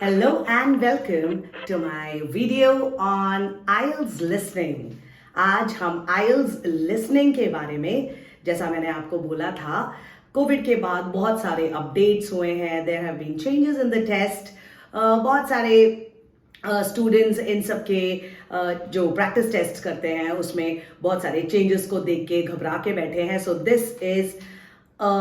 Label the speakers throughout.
Speaker 1: Hello and welcome to my video on IELTS listening. आज हम IELTS listening के बारे में, जैसा मैंने आपको बोला था, कोविड के बाद बहुत सारे अपडेट्स हुए हैं. There have been changes in the test. बहुत सारे स्टूडेंट्स इन सब के जो प्रैक्टिस टेस्ट करते हैं उसमें बहुत सारे चेंजेस को देख के घबरा के बैठे हैं. So this is a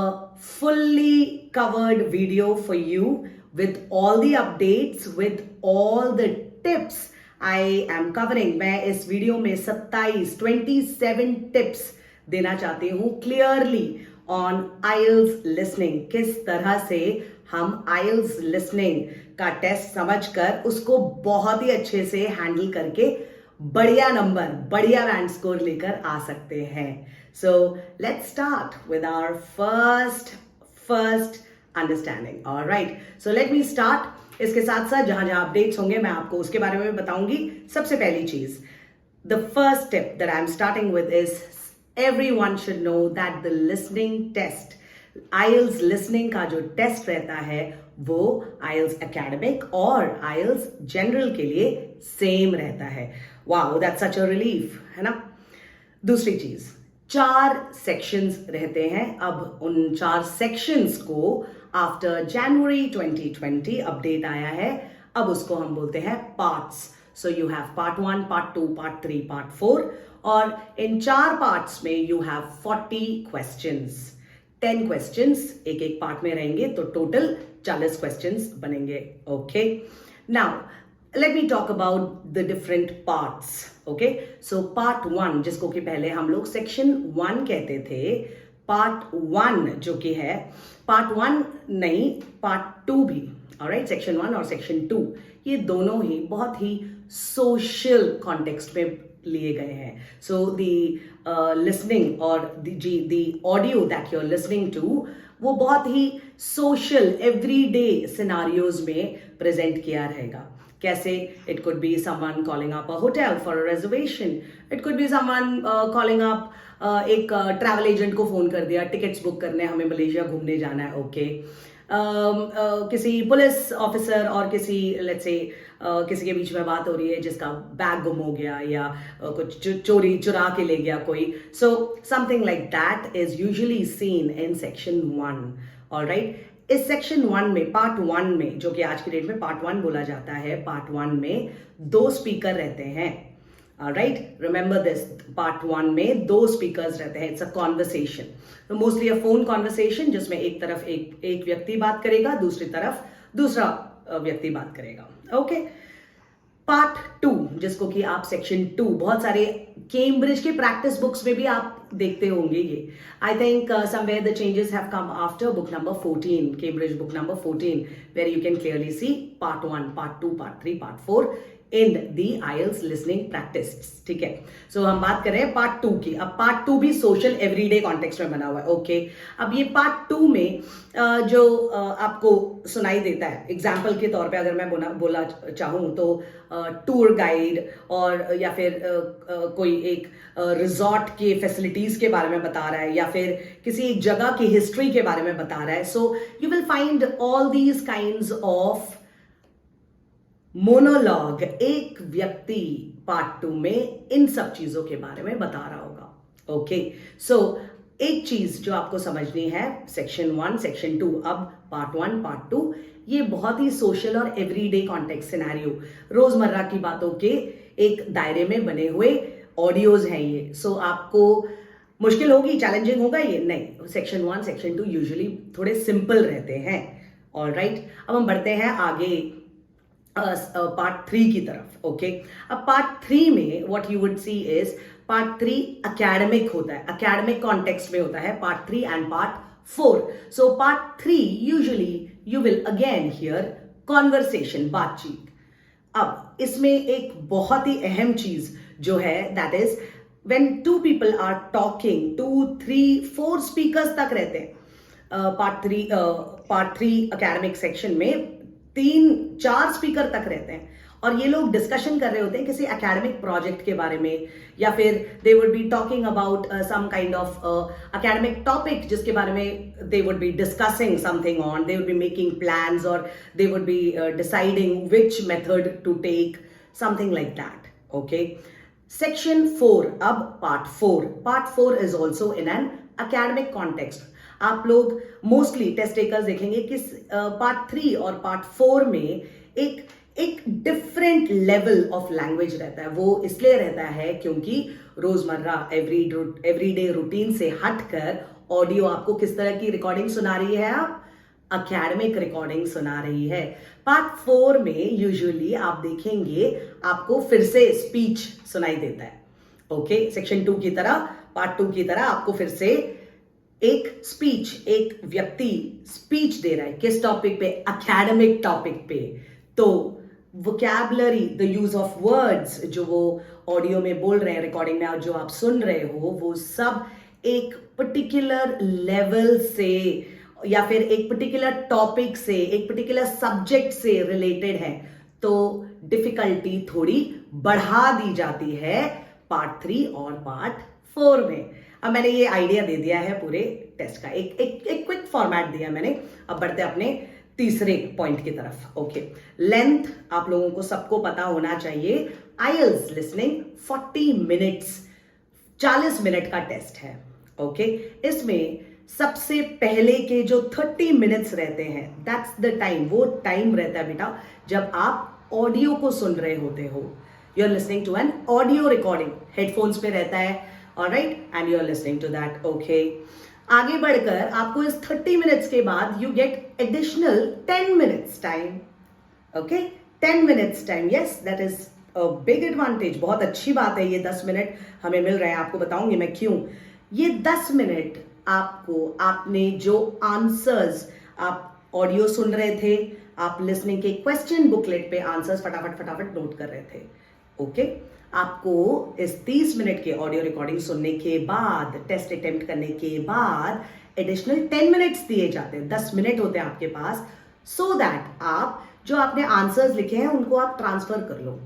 Speaker 1: fully covered video for you with all the updates, with all the tips I am covering. मैं इस वीडियो में 27 टिप्स देना चाहती हूँ क्लियरली ऑन IELTS लिसनिंग. किस तरह से हम IELTS लिसनिंग का टेस्ट समझकर उसको बहुत ही अच्छे से हैंडल करके बढ़िया नंबर, बढ़िया रैंक स्कोर लेकर आ सकते हैं. So let's start with our first understanding. All right. So let me start. इसके साथ साथ जहां जहां अपडेट्स होंगे मैं आपको उसके बारे में बताऊंगी. सबसे पहली चीज, the first tip that I'm starting with is everyone should know that the listening test, IELTS listening का जो टेस्ट रहता है वो IELTS academic और IELTS general के लिए सेम रहता है. Wow, that's such a relief, है ना. दूसरी चीज, 4 सेक्शंस रहते हैं. अब उन 4 सेक्शंस को आफ्टर जनवरी 2020 अपडेट आया है. अब उसको हम बोलते हैं parts. So you have part 1, part 2, part 3, part 4 और इन 4 पार्ट्स में यू हैव 40 क्वेश्चंस. 10 क्वेश्चंस एक एक पार्ट में रहेंगे तो टोटल 40 क्वेश्चंस बनेंगे. Okay, now let me talk about the different parts. Okay, so part 1 जिसको कि पहले हम लोग section 1 कहते थे, part 1 जो कि है part 1 नहीं, part 2 भी. alright, section 1 और section 2 ये दोनों ही बहुत ही social context में लिए गए हैं. So the listening और the audio that you're listening to वो बहुत ही social everyday scenarios में present किया रहेगा. कैसे? It could be someone calling up a hotel for a reservation. It could be someone calling up एक ट्रैवल एजेंट को phone कर दिया, टिकट्स बुक करने, हमें मलेशिया घूमने जाना है. ओके, किसी पुलिस ऑफिसर और किसी लेट्स से किसी के बीच में बात हो रही है जिसका बैग गुम हो गया या कुछ चोरी चुरा के ले गया कोई. So something like that is usually seen in section 1. Alright, इस सेक्शन 1 में, पार्ट 1 में, जो कि आज की डेट में पार्ट 1 बोला जाता है, पार्ट 1 में 2 स्पीकर रहते हैं. राइट, रिमेंबर दिस, पार्ट 1 में 2 स्पीकर्स रहते हैं. It's a conversation, mostly a phone conversation जिसमें एक तरफ एक व्यक्ति बात करेगा, दूसरी तरफ दूसरा व्यक्ति बात करेगा. ओके, पार्ट 2 जिसको कि आप सेक्शन 2 बहुत सारे केम्ब्रिज के प्रैक्टिस बुक्स में भी आप देखते होंगे. ये I think somewhere the changes have come after book number 14, Cambridge book number 14, where you can clearly see part 1, part 2, part 3, part 4 in the IELTS listening practice. ठीक है, सो हम बात कर रहे हैं पार्ट 2 की. अब पार्ट 2 भी सोशल एवरीडे कॉन्टेक्स्ट में बना हुआ है. ओके, अब ये पार्ट 2 में जो आपको सुनाई देता है, एग्जाम्पल के तौर पे अगर मैं बोला चाहूँ तो टूर गाइड और या फिर कोई एक रिजॉर्ट के फैसिलिटीज के बारे में बता रहा है या फिर किसी एक जगह की हिस्ट्री के बारे में बता रहा है. So you will find all these kinds of monologue. एक व्यक्ति पार्ट 2 में इन सब चीजों के बारे में बता रहा होगा. ओके, सो एक चीज जो आपको समझनी है, सेक्शन 1, सेक्शन 2, अब पार्ट 1, पार्ट 2, ये बहुत ही सोशल और एवरीडे कॉन्टेक्स्ट सिनेरियो, रोजमर्रा की बातों के एक दायरे में बने हुए ऑडियोज हैं ये. सो आपको मुश्किल होगी, चैलेंजिंग होगा ये? नहीं. सेक्शन 1, सेक्शन 2 यूजुअली थोड़े सिंपल रहते हैं. ऑलराइट, अब हम बढ़ते हैं आगे पार्ट 3 की तरफ. ओके, अब पार्ट 3 में what you would see is, part 3 academic होता है, एकेडमिक कॉन्टेक्स्ट में होता है part 3 and part 4. So part 3 usually you will again here conversation, बातचीत. अब इसमें एक बहुत ही अहम चीज जो है, that is when 2 people are talking, 2, 3, 4 speakers तक रहते हैं. पार्ट 3 एकेडमिक सेक्शन में 3-4 स्पीकर तक रहते हैं और ये लोग डिस्कशन कर रहे होते हैं किसी एकेडमिक प्रोजेक्ट के बारे में, या फिर they would be talking about some kind of academic topic जिसके बारे में they would be discussing something on, they would be making plans और they would be deciding which method to take, something like that. Okay, section 4. अब part 4 is also in an academic context. आप लोग mostly test takers देखेंगे कि part 3 और part 4 में एक different level of language रहता है. वो इसलिए रहता है क्योंकि रोजमर्रा एवरीडे रूटीन से हटकर ऑडियो आपको किस तरह की रिकॉर्डिंग सुना रही है, आप एकेडमिक रिकॉर्डिंग सुना रही है. पार्ट 4 में यूजुअली आप देखेंगे आपको फिर से स्पीच सुनाई देता है. ओके, सेक्शन 2 की तरह, पार्ट 2 की तरह आपको फिर से एक स्पीच, एक व्यक्ति स्पीच दे रहा है. किस टॉपिक पे? एकेडमिक टॉपिक पे. तो vocabulary, the use of words जो वो ऑडियो में बोल रहे हैं, रिकॉर्डिंग में और जो आप सुन रहे हो, वो सब एक पर्टिकुलर लेवल से या फिर एक पर्टिकुलर टॉपिक से, एक पर्टिकुलर सब्जेक्ट से रिलेटेड है. तो डिफिकल्टी थोड़ी बढ़ा दी जाती है पार्ट 3 और पार्ट 4 में. अब मैंने ये आइडिया दे दिया है पूरे टेस्ट का, एक क्विक फॉर्मेट दिया मैंने. अब बढ़ते अपने तीसरे पॉइंट की तरफ. ओके, लेंथ आप लोगों को सबको पता होना चाहिए. आईएल्स लिसनिंग 40 मिनट्स, 40 मिनट का टेस्ट है. ओके, इसमें सबसे पहले के जो 30 मिनट्स रहते हैं, दैट्स द टाइम, वो टाइम रहता है बेटा जब आप ऑडियो को सुन रहे होते हो. You are listening to an audio recording, headphones पे रहता है, alright, and you are listening to that. Okay, आगे बढ़कर आपको इस 30 मिनट्स के बाद you get additional 10 minutes time. Okay, 10 minutes time, yes, that is a big advantage. बहुत अच्छी बात है, ये 10 मिनट हमें मिल रहे हैं. आपको बताऊंगी मैं क्यों. ये 10 मिनट आपको, आपने जो आंसर्स आप ऑडियो सुन रहे थे, आप लिसनिंग के क्वेश्चन बुकलेट पे आंसर्स फटाफट नोट कर रहे थे. ओके, आपको इस 30 मिनट के ऑडियो रिकॉर्डिंग सुनने के बाद, टेस्ट अटेम्प्ट करने के बाद एडिशनल 10 मिनट्स दिए जाते हैं. 10 मिनट होते हैं आपके पास, सो दैट आप जो आपने आंसर्स लिखे हैं उनको आप ट्रांसफर कर लो,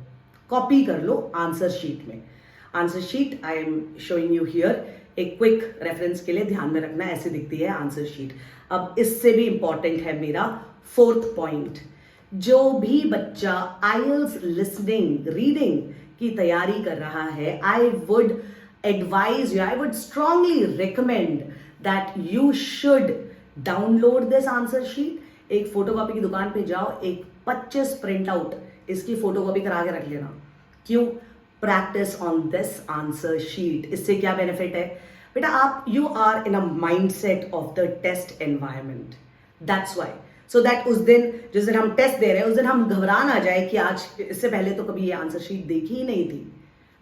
Speaker 1: कॉपी कर लो आंसर शीट में. Answer sheet I am showing you here. एक क्विक रेफरेंस के लिए ध्यान में रखना, ऐसे दिखती है आंसर शीट. अब इससे भी इंपॉर्टेंट है मेरा 4th पॉइंट. जो भी बच्चा आईएल्स लिसनिंग रीडिंग की तैयारी कर रहा है, I would advise you, I would strongly recommend that you should download this answer sheet. एक फोटोकॉपी की दुकान पे जाओ, एक 25 प्रिंट आउट इसकी फोटोकॉपी करा के रख लेना. क्यों? Practice on this answer sheet. इससे क्या बेनिफिट है बेटा? आप, you are in a mindset of the test environment. That's why, so that उस दिन, जिस दिन हम टेस्ट दे रहे हैं, उस दिन हम घबरा ना जाए कि आज, इससे पहले तो कभी ये आंसर शीट देखी ही नहीं थी.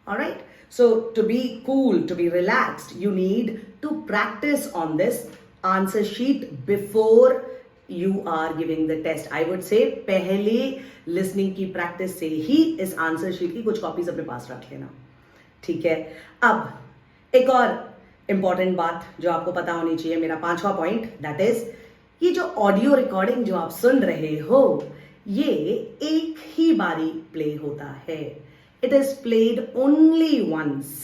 Speaker 1: Alright, so to be cool, to be relaxed, you need to practice on this answer sheet before you are giving the test. I would say पहले listening की प्रैक्टिस से ही इस आंसर शीट की कुछ कॉपीज अपने पास रख लेना. ठीक है, अब एक और इंपॉर्टेंट बात जो आपको पता होनी चाहिए, मेरा 5वां पॉइंट, दैट इज ये जो ऑडियो रिकॉर्डिंग जो आप सुन रहे हो, ये एक ही बारी प्ले होता है. It is played only once.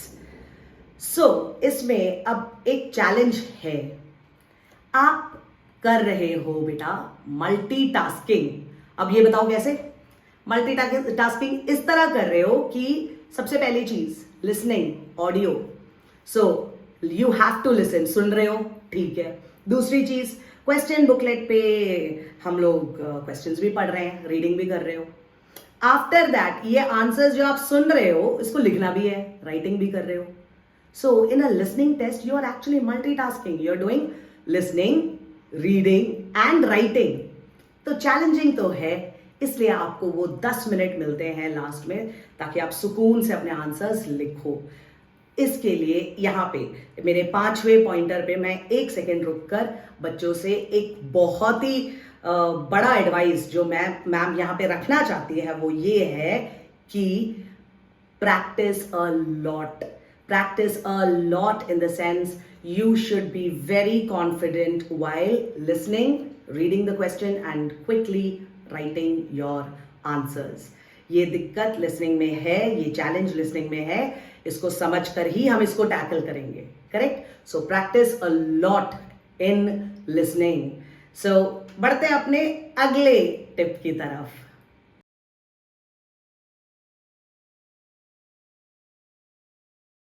Speaker 1: So इसमें अब एक चैलेंज है. आप कर रहे हो बेटा मल्टीटास्किंग. अब ये बताओ कैसे? मल्टीटास्किंग इस तरह कर रहे हो कि सबसे पहली चीज listening audio, so you have to listen, सुन रहे हो, ठीक है. दूसरी चीज, क्वेश्चन बुकलेट पे हम लोग क्वेश्चंस भी पढ़ रहे हैं, रीडिंग भी कर रहे हो. आफ्टर दैट ये आंसर्स जो आप सुन रहे हो इसको लिखना भी है, राइटिंग भी कर रहे हो. So in a listening test you are actually multitasking. You are doing listening, reading and writing. तो चैलेंजिंग तो है, इसलिए आपको वो 10 मिनट मिलते हैं लास्ट में, ताकि आप सुकून से अपने आंसर्स लिखो. इसके लिए यहाँ पे मेरे 5वें पॉइंटर पे मैं 1 सेकेंड रुककर बच्चों से एक बहुत ही बड़ा एडवाइस जो मैम यहाँ पे रखना चाहती है, वो ये है कि practice a lot. Practice a lot in the sense you should be very confident while listening, reading the question and quickly writing your answers. ये दिक्कत लिसनिंग में है, ये चैलेंज लिसनिंग में है, इसको समझकर ही हम इसको टैकल करेंगे. Correct? So practice a lot in listening. So बढ़ते हैं अपने अगले टिप की तरफ.